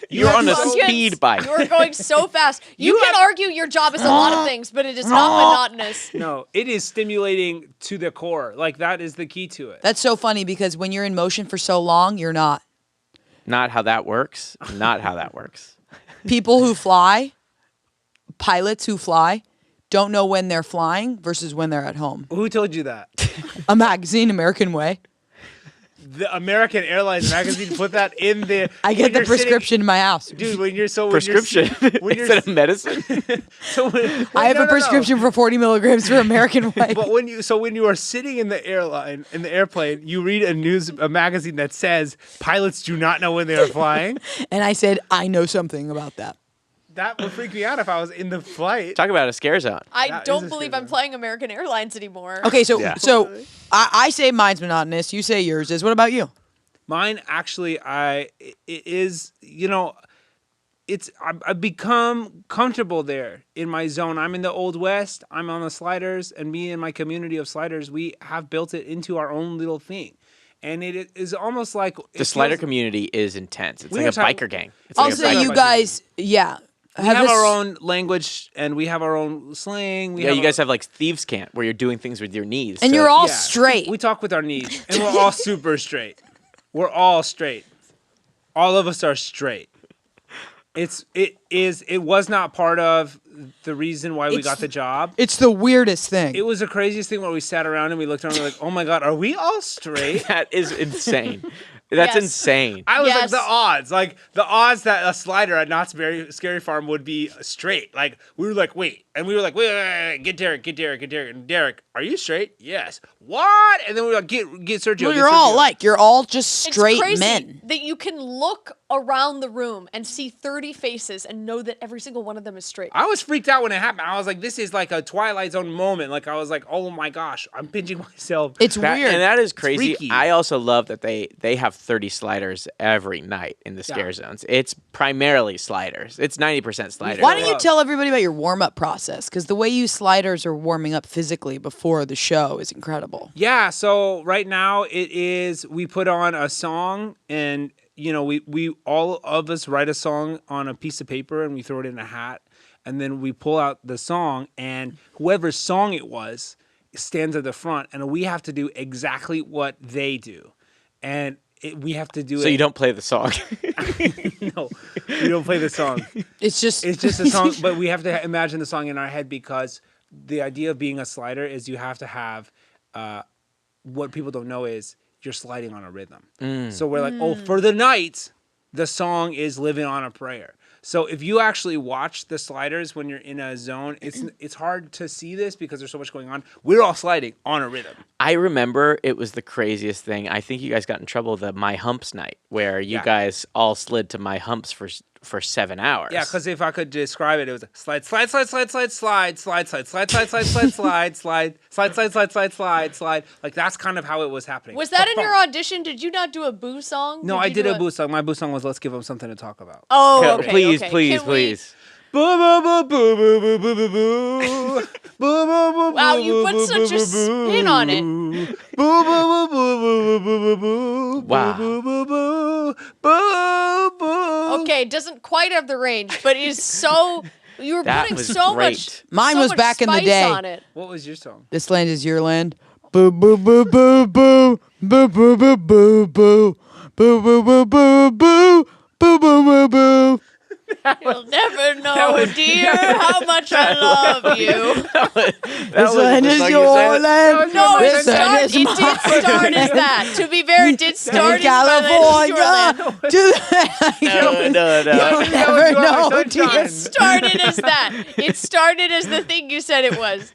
You're on a Pumpkins, speed bike. You're going so fast. You You can have- argue your job is a lot of things, but it is not monotonous. No, it is stimulating to the core. Like, that is the key to it. That's so funny because when you're in motion for so long, you're not. Not how that works. Not how that works. People who fly, pilots who fly, don't know when they're flying versus when they're at home. Who told you that? A magazine, American Way. The American Airlines magazine put that in the. I get the prescription in my house. Dude, when you're so Prescription when you're, instead of medicine. so when, I have no, a no, no. prescription for 40 milligrams for American Way. But when you are sitting in the airplane, you read a magazine that says pilots do not know when they are flying. And I said, I know something about that. That would freak me out if I was in the flight. Talk about a scare zone. I That don't is a believe scary I'm flying American Airlines anymore. Okay, so Yeah. I say mine's monotonous. You say yours is. What about you? Mine actually, it is, I've become comfortable there in my zone. I'm in the Old West. I'm on the sliders, and me and my community of sliders, we have built it into our own little thing. And it is almost like The slider community is intense. It's We like a were talking- biker gang. It's I'll like a say biker you biker guys, yeah. We have this- our own language, and we have our own slang. Yeah, you guys have like thieves' camp where you're doing things with your knees. And to- you're all Yeah. straight. We talk with our knees, and we're all super straight. We're all straight. All of us are straight. It was not part of the reason why we It's- got the job. It's the weirdest thing. It was the craziest thing where we sat around and we looked around and we're like, oh my God, are we all straight? That is insane. That's Yes. insane. I was Yes. like the odds that a slider at Knott's Berry Scary Farm would be straight. Like we were like, wait, and we were like, wait, get Derek, and Derek, are you straight? Yes. What? And then we were like, get Sergio. well, get you're all Sergio. alike. You're all just It's straight crazy men. that you can look around the room and see 30 faces and know that every single one of them is straight. I was freaked out when it happened. I was like, this is like a Twilight Zone moment. Like I was like, oh my gosh, I'm pinching myself. It's That- weird. And that is crazy. freaky. I also love that they have 30 sliders every night in the scare zones. It's primarily sliders. It's 90% sliders. Why don't you up. tell everybody about your warm up process? Because the way you sliders are warming up physically before the show is incredible. Yeah, so right now we put on a song and we all of us write a song on a piece of paper and we throw it in a hat and then we pull out the song and whoever's song it was stands at the front and we have to do exactly what they do. And we have to do it. So you don't play the song. No, we don't play the song. It's just a song, but we have to imagine the song in our head because the idea of being a slider is you have to have what people don't know is you're sliding on a rhythm. So we're like, oh, for the night, the song is Living on a Prayer. So if you actually watch the sliders when you're in a zone, it's hard to see this because there's so much going on. We're all sliding on a rhythm. I remember it was the craziest thing. I think you guys got in trouble the My Humps night where you guys all slid to My Humps for 7 hours. Yeah, because if I could describe it, it was slide, slide, slide, slide, slide, slide, slide, slide, slide, slide, slide, slide, slide, slide, slide, slide, slide, slide, slide, slide. Like that's kind of how it was happening. Was that in your audition? Did you not do a boo song? No, I did a boo song. My boo song was "Let's Give Them Something to Talk About." Oh, okay. Please, okay. please, Can we- please. Boo boo boo boo boo boo boo boo boo boo boo boo. Wow, you put such a spin on it. Boo boo boo boo boo boo boo boo. Wow. Boo boo boo boo boo. Okay, doesn't quite have the range, but it is so. You were That putting was so great. much. Mine so was much back in the spice day. On it. What was your song? This land is your land. Boo boo boo boo boo boo boo boo boo boo boo boo boo boo boo boo boo boo boo. You'll never know, dear, how much I love you. This land is your land. No, This land is it mine. did start as that. To be fair, it did start In as California. California. No. You'll never know, It dear. started as that. It started as the thing you said it was.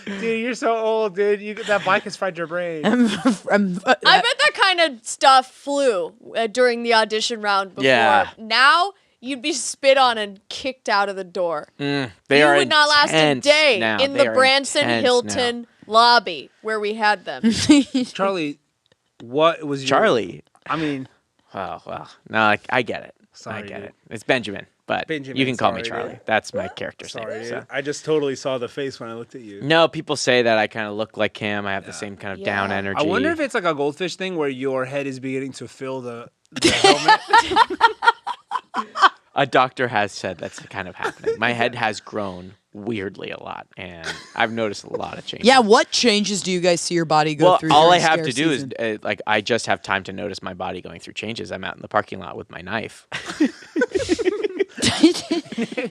Dude, you're so old, dude. That bike has fried your brain. I bet that kind of stuff flew during the audition round before. Yeah. Now you'd be spit on and kicked out of the door. They You are would not last a intense day now. in They the are Branson intense Hilton lobby where we had them. Charlie, what was your... Charlie. I mean... Well. No, I get it. Sorry, I get dude. it. It's Benjamin, but Benjamin, you can call me sorry, Charlie. dude. That's my character's Sorry, name. dude. So. I just totally saw the face when I looked at you. No, people say that I kind of look like him. I have the same kind of down Yeah. energy. I wonder if it's like a goldfish thing where your head is beginning to fill the helmet. A doctor has said that's kind of happening. My head has grown weirdly a lot, and I've noticed a lot of changes. Yeah, what changes do you guys see your body go Well, through? all I during have scare to do season? is like I just have time to notice my body going through changes. I'm out in the parking lot with my knife.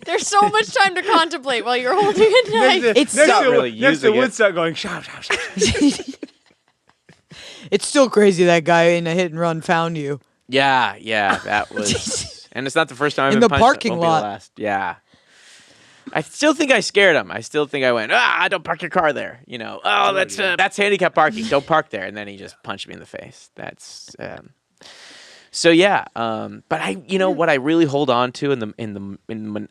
There's so much time to contemplate while you're holding a knife. It's next not to, really next to using it. Woodstock going, shop, shop, shop. It's still crazy that guy in a hit and run found you. Yeah, that was, and it's not the first time I've In been the punched. parking Won't be the lot. last. Yeah. I still think I scared him. I still think I went, don't park your car there. You know, that's handicap parking. Don't park there. And then he just punched me in the face. That's so yeah. But what I really hold on to in the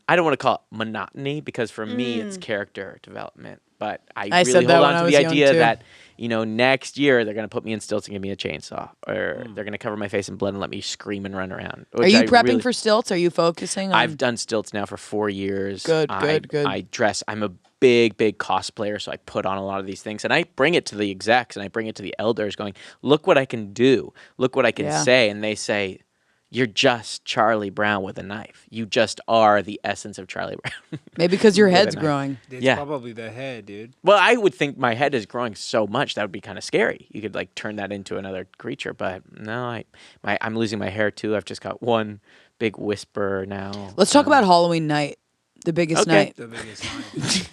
I don't want to call it monotony because for me it's character development. But I really said that hold when on I to was the young, idea too. that next year they're gonna put me in stilts and give me a chainsaw, or they're gonna cover my face in blood and let me scream and run around. Are you prepping for stilts? Are you focusing on? I've done stilts now for 4 years. Good. I dress. I'm a big cosplayer, so I put on a lot of these things, and I bring it to the execs and I bring it to the elders, going, "Look what I can do. Look what I can say." And they say, "You're just Charlie Brown with a knife. You just are the essence of Charlie Brown." Maybe because your head's knife. growing. It's Yeah. probably the head, dude. Well, I would think my head is growing so much that would be kind of scary. You could like turn that into another creature, but no, I'm losing my hair too. I've just got one big whisper now. Let's talk about Halloween night, the biggest Okay. night. The biggest night.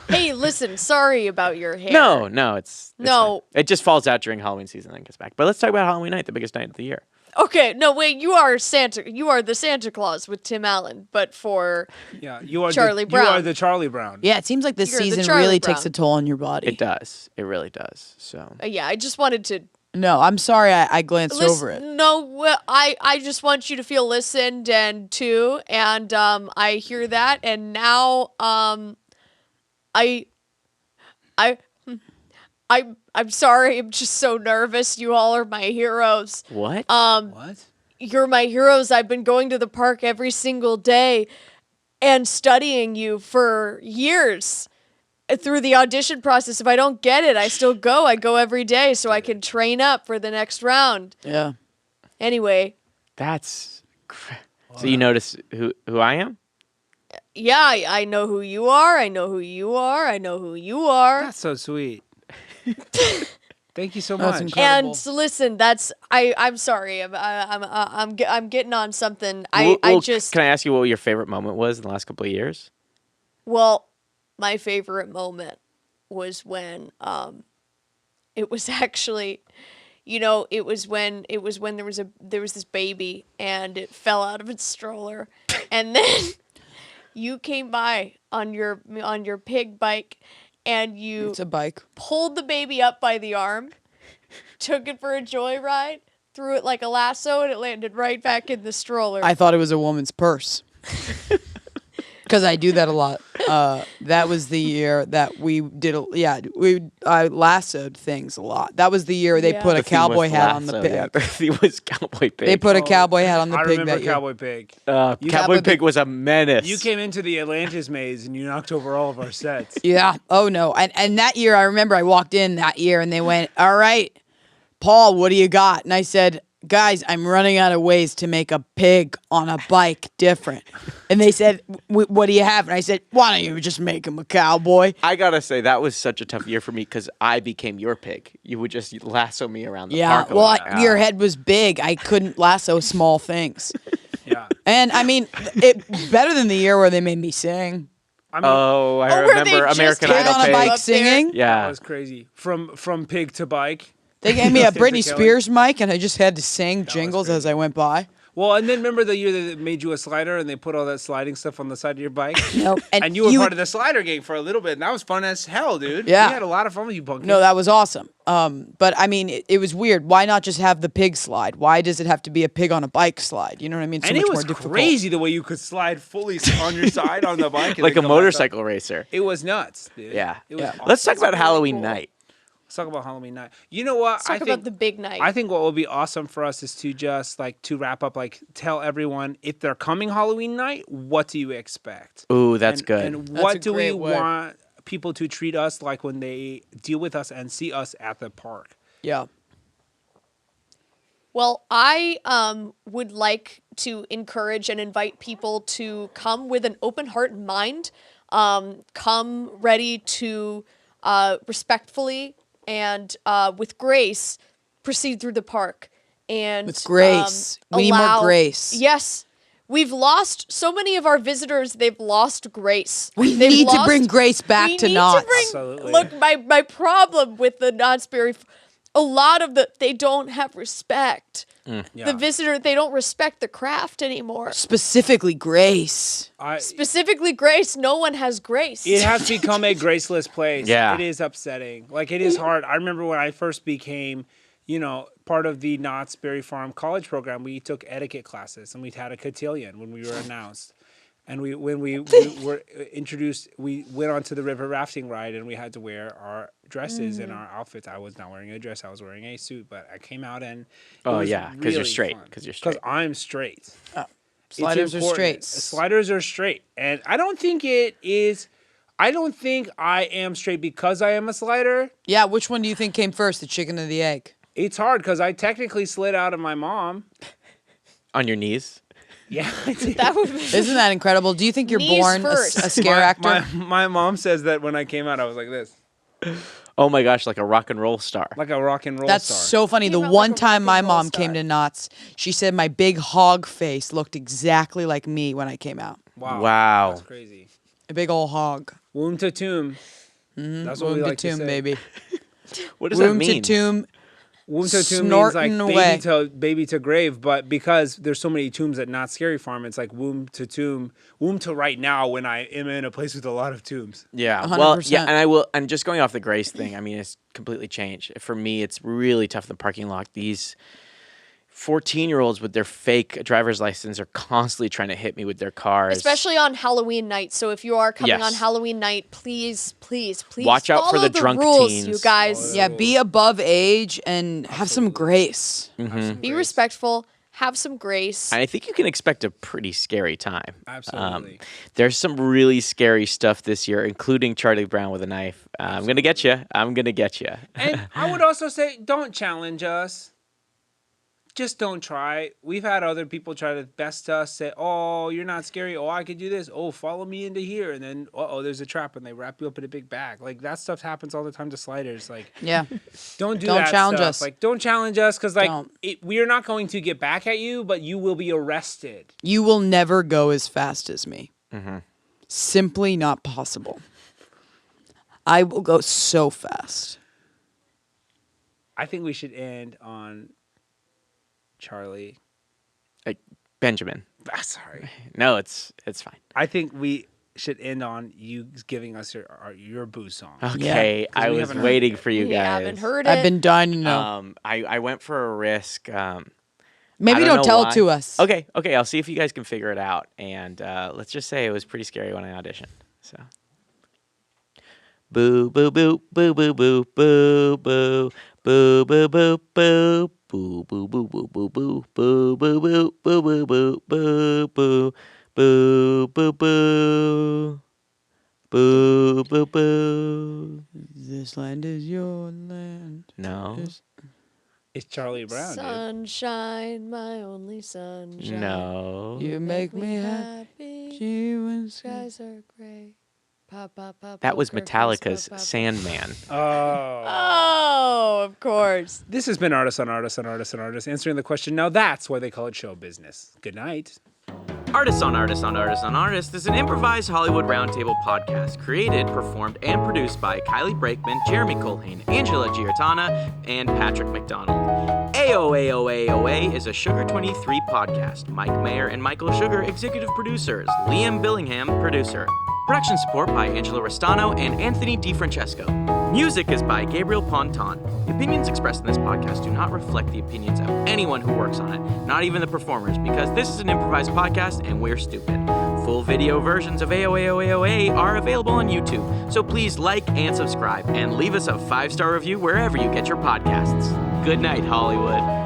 Hey, listen, sorry about your hair. No, it's No. fine. It just falls out during Halloween season and then gets back. But let's talk about Halloween night, the biggest night of the year. Okay, no, wait, you are Santa. You are the Santa Claus with Tim Allen, but for Yeah, you are Charlie You Brown. are the Charlie Brown. Yeah, it seems like this You're the season Charlie really takes Brown. a toll on your body. It does. It really does. So yeah, I just wanted to No, I'm sorry I glanced over it. No, well, I just want you to feel listened and to, and I hear that, and now I'm sorry. I'm just so nervous. You all are my heroes. what? What? You're my heroes. I've been going to the park every single day and studying you for years through the audition process. If I don't get it, I still go. I go every day so I can train up for the next round. Yeah. Anyway, That's so you notice who I am? yeah, I know who you are. I know who you are. I know who you are. That's so sweet. Thank you so That's much. incredible. And so listen, I'm sorry. I'm getting on something. Well, I just can I ask you what your favorite moment was in the last couple of years? well, my favorite moment was when it was actually, it was when there was this baby and it fell out of its stroller, and then you came by on your pig bike, and you It's a bike. pulled the baby up by the arm, took it for a joyride, threw it like a lasso, and it landed right back in the stroller. I thought it was a woman's purse. Because I do that a lot. That was the year that we did. I lassoed things a lot. That was the year they Yeah. put a The theme was cowboy hat on the lasso, pig. Yeah, the theme was Cowboy Pig. They put a cowboy hat on the I pig remember that year. Cowboy Pig. Cowboy Cowboy Pig Pig- was a menace. You came into the Atlantis maze and you knocked over all of our sets. Yeah. Oh no. And that year, I remember I walked in that year and they went, "All right, Paul, what do you got?" And I said, "Guys, I'm running out of ways to make a pig on a bike different." And they said, "What do you have?" And I said, "Why don't you just make him a cowboy?" I gotta say that was such a tough year for me because I became your pig. You would just lasso me around the Yeah. park. a Well, lot. your head was big. I couldn't lasso small things. Yeah. And I mean, it better than the year where they made me sing. I mean, Oh, I where they remember just American had Pig Idol on a pig. bike Up there. singing. that Yeah. was crazy. From pig to bike. They gave me a Britney Physicality. Spears mic, and I just had to sing jingles as I went by. Well, and then remember the year that they made you a slider and they put all that sliding stuff on the side of your bike? Nope. And you were part of the slider gang for a little bit, and that was fun as hell, dude. Yeah. We had a lot of fun with you, Punky. No, that was awesome. But I mean, it was weird. Why not just have the pig slide? Why does it have to be a pig on a bike slide? You know what I mean? So and much it was more difficult. crazy the way you could slide fully on your side on the bike. and Like then a come back up. motorcycle racer. It was nuts, dude. Yeah. It was awesome. Let's talk about really Halloween cool. night. Let's talk about Halloween night. You know what? Let's talk about the big night. I think what will be awesome for us is to just to wrap up, tell everyone if they're coming Halloween night, what do you expect? Ooh, that's and, good. And That's what a do we great way. want people to treat us like when they deal with us and see us at the park? Yeah. Well, I would like to encourage and invite people to come with an open heart and mind. Come ready to respectfully and with grace proceed through the park. And With grace. We need more grace. Yes. We've lost so many of our visitors. They've lost grace. We They've need to lost- bring grace back we to need Knott's. Absolutely. Look, my problem with the Knott's Berry, a lot of they don't have respect. Yeah. The visitor, they don't respect the craft anymore. Specifically, grace. Specifically, grace. No one has grace. It has become a graceless place. Yeah. It is upsetting. It is hard. I remember when I first became, part of the Knott's Berry Farm college program, we took etiquette classes and we had a cotillion when we were announced. And when we were introduced, we went onto the river rafting ride and we had to wear our dresses and our outfits. I was not wearing a dress. I was wearing a suit, but I came out and Oh, yeah, 'cause you're straight, 'cause you're straight. Because I'm straight. It's Sliders are important. straight. Sliders are straight. And I don't think I am straight because I am a slider. Yeah, which one do you think came first, the chicken or the egg? It's hard because I technically slid out of my mom. On your knees. Yeah, I did. That would be, Isn't that incredible? Do you think you're Knees born a first. scare actor? My mom says that when I came out, I was like this, Oh my gosh, like a rock and roll star. like a rock and roll That's star. so funny. Came The out one like a time my rock and roll mom came star. to Knott's, she said my big hog face looked exactly like me when I came out. Wow. That's crazy. A big old hog. Womb to tomb. That's what we Womb like to tomb, to say. baby. What does that Womb to mean? tomb. Womb to tomb means like Snorting away. baby to grave, but because there's so many tombs at Not Scary Farm, it's like womb to tomb, womb to right now when I am in a place with a lot of tombs. Yeah. 100%. Well, yeah, and just going off the grace thing, I mean, it's completely changed. For me, it's really tough in the parking lot. These 14-year-olds with their fake driver's license are constantly trying to hit me with their cars. especially on Halloween night. So if you are coming Yes. on Halloween night, please Watch out for follow the drunk rules, teens. you guys. Yeah, be above age and have some grace. Be respectful. Have some grace. And I think you can expect a pretty scary time. Absolutely. There's some really scary stuff this year, including Charlie Brown with a knife. I'm going to get you. I'm going to get you. And I would also say, don't challenge us. just don't try. We've had other people try to best us, say, "Oh, you're not scary. Oh, I could do this. Oh, follow me into here." And then, there's a trap, and they wrap you up in a big bag. Like, that stuff happens all the time to sliders. Like, Yeah. don't do Don't that challenge stuff. us. Like, don't challenge us, because, like, Don't. we are not going to get back at you, but you will be arrested. You will never go as fast as me. Mm-hmm. Simply not possible. I will go so fast. I think we should end on Charlie. Benjamin. Sorry. No, it's fine. I think we should end on you giving us your boo song. Okay, Yeah, I we was haven't heard waiting it. for you We guys. haven't heard it. I've been dying to know. I went for a risk. Maybe I don't know tell why. it to us. Okay, I'll see if you guys can figure it out. And let's just say it was pretty scary when I auditioned. So, boo boo boo boo boo boo boo boo boo boo boo boo. Boo boo boo boo boo boo boo boo boo boo boo boo boo boo boo boo boo boo boo boo. This land is your land. No, It's Charlie Brown, dude. Sunshine, my only sunshine. no. You make me happy. Skies are gray. Pop, pop, pop, That was poker face, Metallica's pop, pop. Sandman. Oh. Oh, of course. This has been Artists on Artists on Artists on Artists, answering the question, now that's why they call it show business. Good night. Artists on Artists on Artists on Artists is an improvised Hollywood roundtable podcast created, performed, and produced by Kylie Brakeman, Jeremy Colhane, Angela Giartana, and Patrick McDonald. AOA is a Sugar 23 podcast. Mike Mayer and Michael Sugar, executive producers. Liam Billingham, producer. Production support by Angelo Restaino and Anthony Defranchesco. Music is by Gabriel Ponton. The opinions expressed in this podcast do not reflect the opinions of anyone who works on it, not even the performers, because this is an improvised podcast and we're stupid. Full video versions of AOA are available on YouTube, so please like and subscribe, and leave us a 5-star review wherever you get your podcasts. Good night, Hollywood.